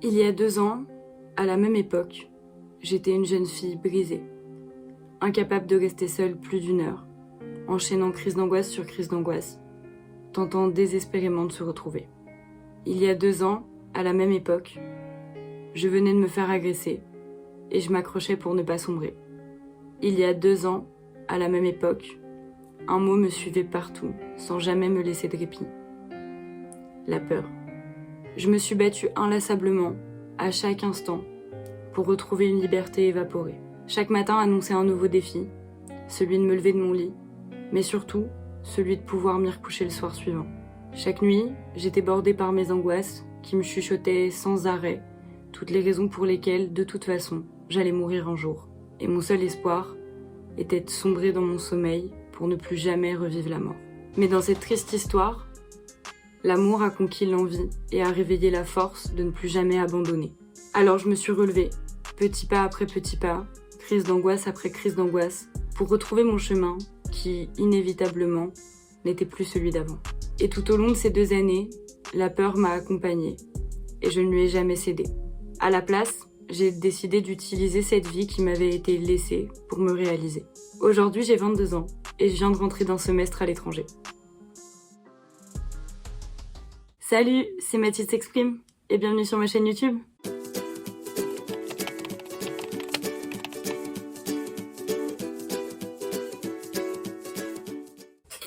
Il y a 2 ans, à la même époque, j'étais une jeune fille brisée, incapable de rester seule plus d'1 heure, enchaînant crise d'angoisse sur crise d'angoisse, tentant désespérément de se retrouver. Il y a 2 ans, à la même époque, je venais de me faire agresser et je m'accrochais pour ne pas sombrer. Il y a 2 ans, à la même époque, un mot me suivait partout, sans jamais me laisser de répit. La peur. Je me suis battue inlassablement, à chaque instant, pour retrouver une liberté évaporée. Chaque matin annonçait un nouveau défi, celui de me lever de mon lit, mais surtout, celui de pouvoir m'y recoucher le soir suivant. Chaque nuit, j'étais bordée par mes angoisses, qui me chuchotaient sans arrêt, toutes les raisons pour lesquelles, de toute façon, j'allais mourir un jour. Et mon seul espoir était de sombrer dans mon sommeil pour ne plus jamais revivre la mort. Mais dans cette triste histoire, l'amour a conquis l'envie et a réveillé la force de ne plus jamais abandonner. Alors je me suis relevée, petit pas après petit pas, crise d'angoisse après crise d'angoisse, pour retrouver mon chemin qui, inévitablement, n'était plus celui d'avant. Et tout au long de ces 2 années, la peur m'a accompagnée et je ne lui ai jamais cédé. À la place, j'ai décidé d'utiliser cette vie qui m'avait été laissée pour me réaliser. Aujourd'hui, j'ai 22 ans et je viens de rentrer d'un semestre à l'étranger. Salut, c'est Mathilde s'exprime et bienvenue sur ma chaîne YouTube.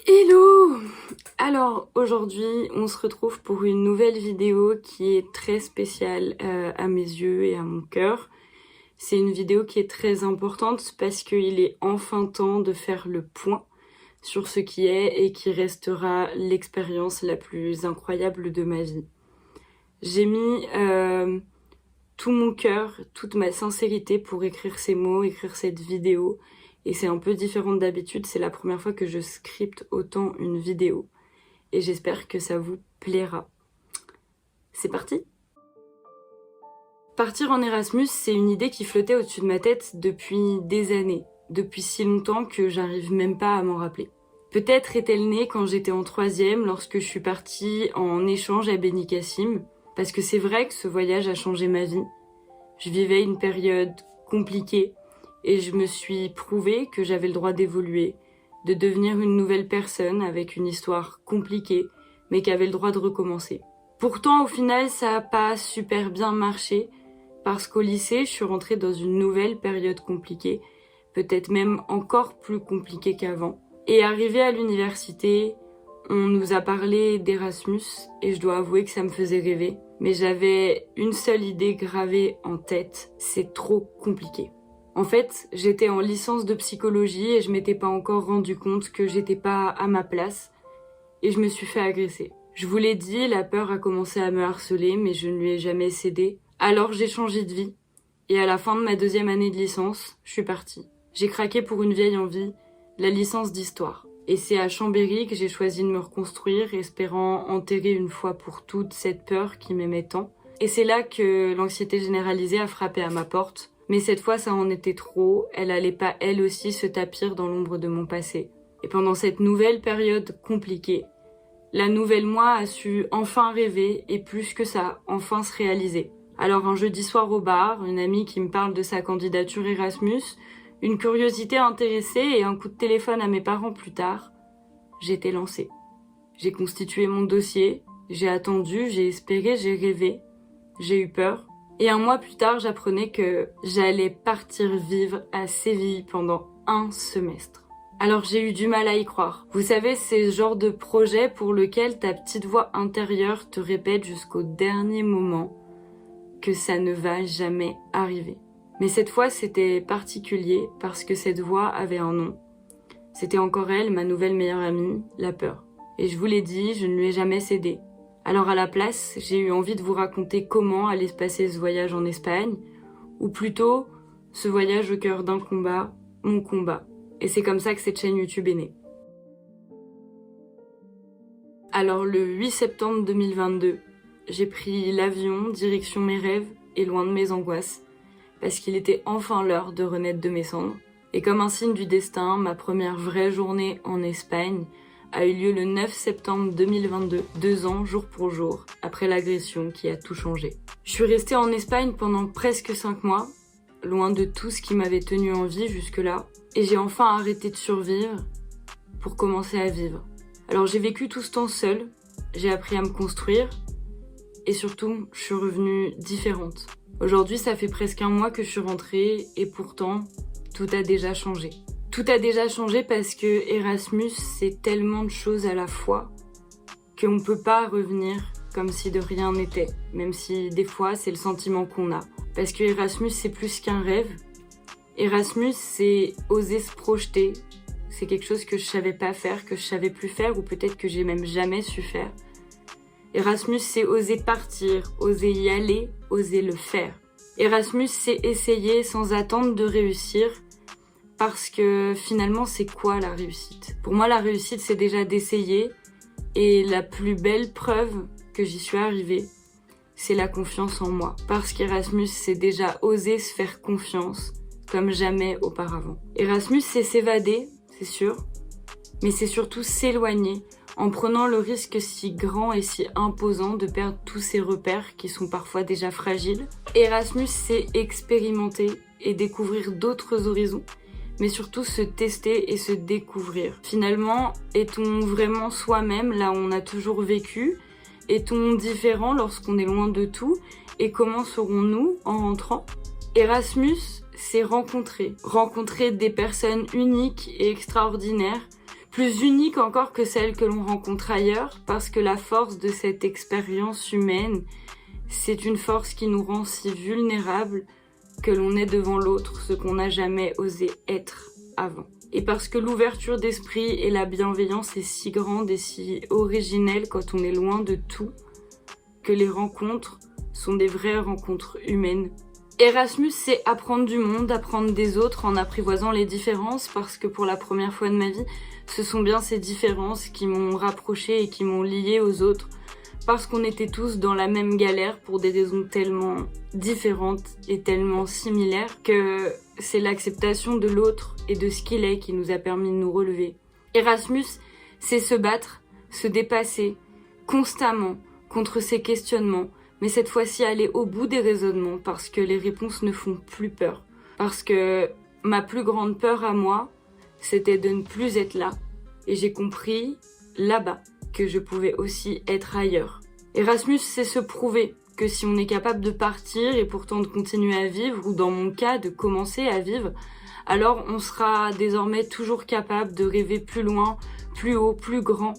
Hello! Alors aujourd'hui, on se retrouve pour une nouvelle vidéo qui est très spéciale à mes yeux et à mon cœur. C'est une vidéo qui est très importante parce qu'il est enfin temps de faire le point sur ce qui est et qui restera l'expérience la plus incroyable de ma vie. J'ai mis tout mon cœur, toute ma sincérité pour écrire ces mots, écrire cette vidéo. Et c'est un peu différent d'habitude, c'est la première fois que je scripte autant une vidéo. Et j'espère que ça vous plaira. C'est parti! Partir en Erasmus, c'est une idée qui flottait au-dessus de ma tête depuis des années. Depuis si longtemps que j'arrive même pas à m'en rappeler. Peut-être est-elle née quand j'étais en 3e, lorsque je suis partie en échange à Benicassim. Parce que c'est vrai que ce voyage a changé ma vie. Je vivais une période compliquée. Et je me suis prouvé que j'avais le droit d'évoluer, de devenir une nouvelle personne avec une histoire compliquée, mais qui avait le droit de recommencer. Pourtant, au final, ça n'a pas super bien marché, parce qu'au lycée, je suis rentrée dans une nouvelle période compliquée, peut-être même encore plus compliquée qu'avant. Et arrivée à l'université, on nous a parlé d'Erasmus, et je dois avouer que ça me faisait rêver. Mais j'avais une seule idée gravée en tête, c'est trop compliqué. En fait, j'étais en licence de psychologie et je m'étais pas encore rendu compte que j'étais pas à ma place et je me suis fait agresser. Je vous l'ai dit, la peur a commencé à me harceler mais je ne lui ai jamais cédé. Alors j'ai changé de vie et à la fin de ma 2e année de licence, je suis partie. J'ai craqué pour une vieille envie, la licence d'histoire. Et c'est à Chambéry que j'ai choisi de me reconstruire, espérant enterrer une fois pour toutes cette peur qui m'aimait tant. Et c'est là que l'anxiété généralisée a frappé à ma porte. Mais cette fois, ça en était trop, elle allait pas elle aussi se tapir dans l'ombre de mon passé. Et pendant cette nouvelle période compliquée, la nouvelle moi a su enfin rêver et plus que ça, enfin se réaliser. Alors un jeudi soir au bar, une amie qui me parle de sa candidature Erasmus, une curiosité intéressée et un coup de téléphone à mes parents plus tard, j'étais lancée. J'ai constitué mon dossier, j'ai attendu, j'ai espéré, j'ai rêvé, j'ai eu peur. Et 1 mois plus tard, j'apprenais que j'allais partir vivre à Séville pendant 1 semestre. Alors j'ai eu du mal à y croire. Vous savez, c'est ce genre de projet pour lequel ta petite voix intérieure te répète jusqu'au dernier moment que ça ne va jamais arriver. Mais cette fois, c'était particulier parce que cette voix avait un nom. C'était encore elle, ma nouvelle meilleure amie, la peur. Et je vous l'ai dit, je ne lui ai jamais cédé. Alors à la place, j'ai eu envie de vous raconter comment allait se passer ce voyage en Espagne, ou plutôt ce voyage au cœur d'un combat, mon combat. Et c'est comme ça que cette chaîne YouTube est née. Alors le 8 septembre 2022, j'ai pris l'avion, direction mes rêves et loin de mes angoisses, parce qu'il était enfin l'heure de renaître de mes cendres. Et comme un signe du destin, ma première vraie journée en Espagne a eu lieu le 9 septembre 2022, 2 ans jour pour jour, après l'agression qui a tout changé. Je suis restée en Espagne pendant presque 5 mois, loin de tout ce qui m'avait tenu en vie jusque-là, et j'ai enfin arrêté de survivre pour commencer à vivre. Alors j'ai vécu tout ce temps seule, j'ai appris à me construire, et surtout, je suis revenue différente. Aujourd'hui, ça fait presque 1 mois que je suis rentrée, et pourtant, tout a déjà changé. Tout a déjà changé parce que Erasmus, c'est tellement de choses à la fois qu'on ne peut pas revenir comme si de rien n'était, même si des fois, c'est le sentiment qu'on a. Parce que Erasmus, c'est plus qu'un rêve. Erasmus, c'est oser se projeter. C'est quelque chose que je savais pas faire, que je savais plus faire, ou peut-être que j'ai même jamais su faire. Erasmus, c'est oser partir, oser y aller, oser le faire. Erasmus, c'est essayer sans attendre de réussir, parce que finalement, c'est quoi la réussite? Pour moi, la réussite, c'est déjà d'essayer, et la plus belle preuve que j'y suis arrivée, c'est la confiance en moi. Parce qu'Erasmus, c'est déjà oser se faire confiance, comme jamais auparavant. Erasmus, c'est s'évader, c'est sûr, mais c'est surtout s'éloigner en prenant le risque si grand et si imposant de perdre tous ces repères qui sont parfois déjà fragiles. Erasmus, c'est expérimenter et découvrir d'autres horizons, mais surtout se tester et se découvrir. Finalement, est-on vraiment soi-même là où on a toujours vécu? Est-on différent lorsqu'on est loin de tout? Et comment serons-nous en rentrant? Erasmus, c'est rencontrer des personnes uniques et extraordinaires, plus uniques encore que celles que l'on rencontre ailleurs, parce que la force de cette expérience humaine, c'est une force qui nous rend si vulnérables que l'on est devant l'autre ce qu'on n'a jamais osé être avant. Et parce que l'ouverture d'esprit et la bienveillance est si grande et si originelle quand on est loin de tout, que les rencontres sont des vraies rencontres humaines. Erasmus, c'est apprendre du monde, apprendre des autres en apprivoisant les différences, parce que pour la première fois de ma vie, ce sont bien ces différences qui m'ont rapprochée et qui m'ont liée aux autres, parce qu'on était tous dans la même galère pour des raisons tellement différentes et tellement similaires que c'est l'acceptation de l'autre et de ce qu'il est qui nous a permis de nous relever. Erasmus, c'est se battre, se dépasser constamment contre ces questionnements, mais cette fois-ci aller au bout des raisonnements parce que les réponses ne font plus peur. Parce que ma plus grande peur à moi, c'était de ne plus être là. Et j'ai compris, là-bas, que je pouvais aussi être ailleurs. Erasmus, c'est se prouver que si on est capable de partir et pourtant de continuer à vivre, ou dans mon cas, de commencer à vivre, alors on sera désormais toujours capable de rêver plus loin, plus haut, plus grand,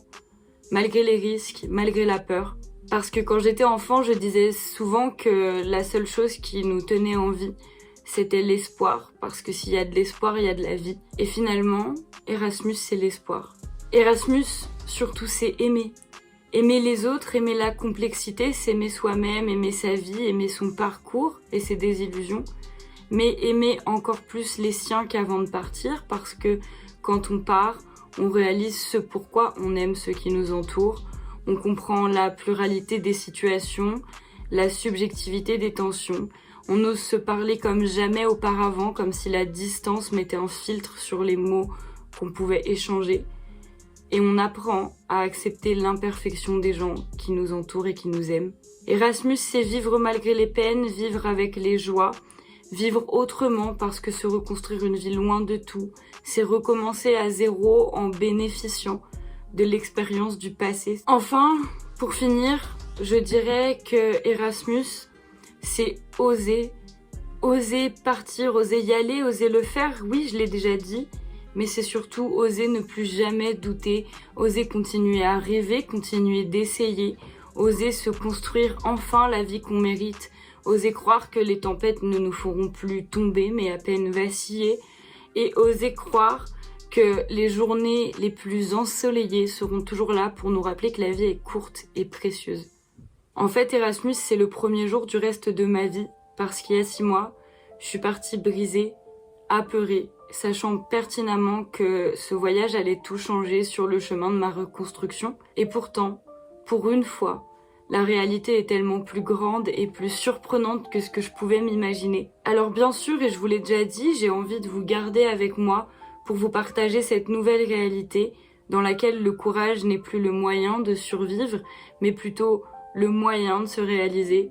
malgré les risques, malgré la peur. Parce que quand j'étais enfant, je disais souvent que la seule chose qui nous tenait en vie, c'était l'espoir. Parce que s'il y a de l'espoir, il y a de la vie. Et finalement, Erasmus, c'est l'espoir. Erasmus, surtout, c'est aimer. Aimer les autres, aimer la complexité, s'aimer soi-même, aimer sa vie, aimer son parcours et ses désillusions. Mais aimer encore plus les siens qu'avant de partir, parce que quand on part, on réalise ce pourquoi on aime ceux qui nous entourent. On comprend la pluralité des situations, la subjectivité des tensions. On ose se parler comme jamais auparavant, comme si la distance mettait un filtre sur les mots qu'on pouvait échanger. Et on apprend à accepter l'imperfection des gens qui nous entourent et qui nous aiment. Erasmus, c'est vivre malgré les peines, vivre avec les joies, vivre autrement parce que se reconstruire une vie loin de tout, c'est recommencer à zéro en bénéficiant de l'expérience du passé. Enfin, pour finir, je dirais que Erasmus, c'est oser partir, oser y aller, oser le faire. Oui, je l'ai déjà dit, mais c'est surtout oser ne plus jamais douter, oser continuer à rêver, continuer d'essayer, oser se construire enfin la vie qu'on mérite, oser croire que les tempêtes ne nous feront plus tomber, mais à peine vaciller, et oser croire que les journées les plus ensoleillées seront toujours là pour nous rappeler que la vie est courte et précieuse. En fait, Erasmus, c'est le premier jour du reste de ma vie, parce qu'il y a 6 mois, je suis partie brisée, apeurée, sachant pertinemment que ce voyage allait tout changer sur le chemin de ma reconstruction. Et pourtant, pour une fois, la réalité est tellement plus grande et plus surprenante que ce que je pouvais m'imaginer. Alors bien sûr, et je vous l'ai déjà dit, j'ai envie de vous garder avec moi pour vous partager cette nouvelle réalité, dans laquelle le courage n'est plus le moyen de survivre, mais plutôt le moyen de se réaliser,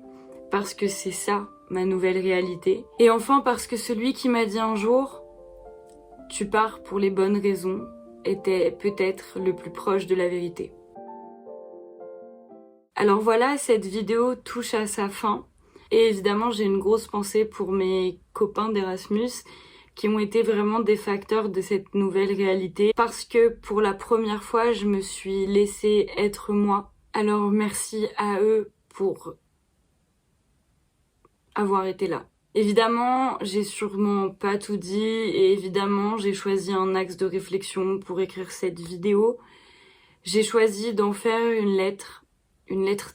parce que c'est ça ma nouvelle réalité. Et enfin parce que celui qui m'a dit un jour « tu pars pour les bonnes raisons » était peut-être le plus proche de la vérité. Alors voilà, cette vidéo touche à sa fin. Et évidemment, j'ai une grosse pensée pour mes copains d'Erasmus qui ont été vraiment des facteurs de cette nouvelle réalité parce que pour la première fois, je me suis laissée être moi. Alors merci à eux pour avoir été là. Évidemment, j'ai sûrement pas tout dit et évidemment, j'ai choisi un axe de réflexion pour écrire cette vidéo. J'ai choisi d'en faire une lettre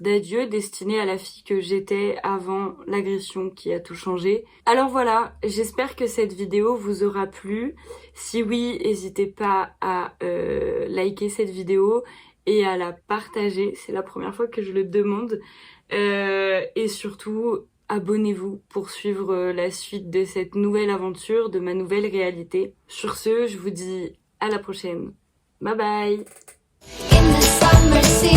d'adieu destinée à la fille que j'étais avant l'agression qui a tout changé. Alors voilà, j'espère que cette vidéo vous aura plu. Si oui, n'hésitez pas à liker cette vidéo et à la partager. C'est la première fois que je le demande. Et surtout, abonnez-vous pour suivre la suite de cette nouvelle aventure, de ma nouvelle réalité. Sur ce, je vous dis à la prochaine. Bye bye! In the summer sea